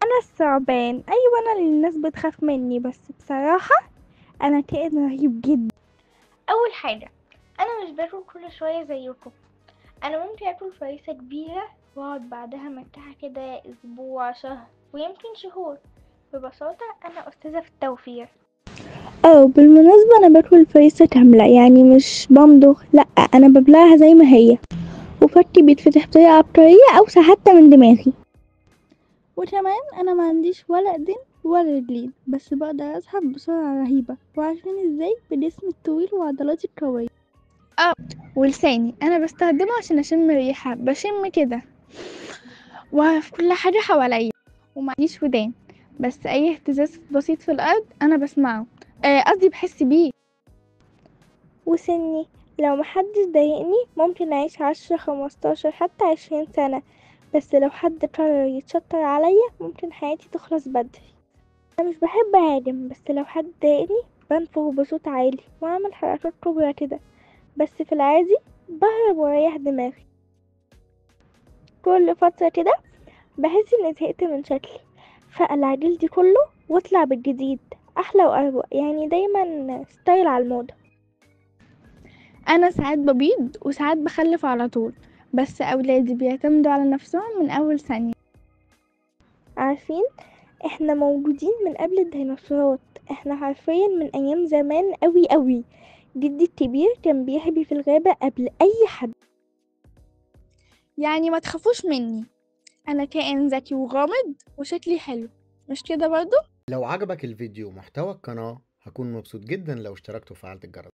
انا الثعبان. ايوه، انا اللي الناس بتخاف مني، بس بصراحة انا كائن رهيب جدا. اول حاجه، انا مش باكل كل شويه زيكم. انا ممكن اكل فريسه كبيره واقعد بعدها مرتاحه كده اسبوع شهر ويمكن شهور. ببساطه انا استاذه في التوفير. اه، بالمناسبة انا باكل فريسة كاملة، يعني مش بمضغ، لا، انا ببلعها زي ما هي، وفكي بيتفتح بطريقة عبقرية اوسع حتى من دماغي. وكمان انا ما عنديش ولا ايدين ولا رجلين، بس بقدر اسحب بسرعة رهيبة. وعارفين ازاي؟ بجسمي الطويل وعضلاتي القوية. اه، ولساني انا بستخدمه عشان اشم ريحة، بشم كده وفي كل حاجة حواليا. ومعنديش ودان، بس اي اهتزاز بسيط في الارض انا بسمعه، قصدي بحس بيه. وسني، لو محدش ضايقني ممكن أعيش 10 15 حتى 20 سنة، بس لو حد قرر يتشطر عليا ممكن حياتي تخلص بدري. أنا مش بحب أهاجم، بس لو حد ضايقني بنفخ بصوت عالي وأعمل حركات كبرى كده، بس في العادي بهرب وأريح دماغي. كل فترة كده بحس إني زهقت من شكلي، فأقلع جلدي كله واطلع بالجديد أحلى وأروق، يعني دايما ستايل على الموضة. انا ساعات ببيض وساعات بخلف على طول، بس اولادي بيعتمدوا على نفسهم من اول ثانية. عارفين، احنا موجودين من قبل الديناصورات، احنا حرفيا من ايام زمان قوي قوي. جدي الكبير كان بيحبي في الغابة قبل اي حد. يعني ما تخافوش مني، انا كائن ذكي وغامض وشكلي حلو، مش كده برضو؟ لو عجبك الفيديو ومحتوى القناة هكون مبسوط جدا لو اشتركت وفعلت الجرس.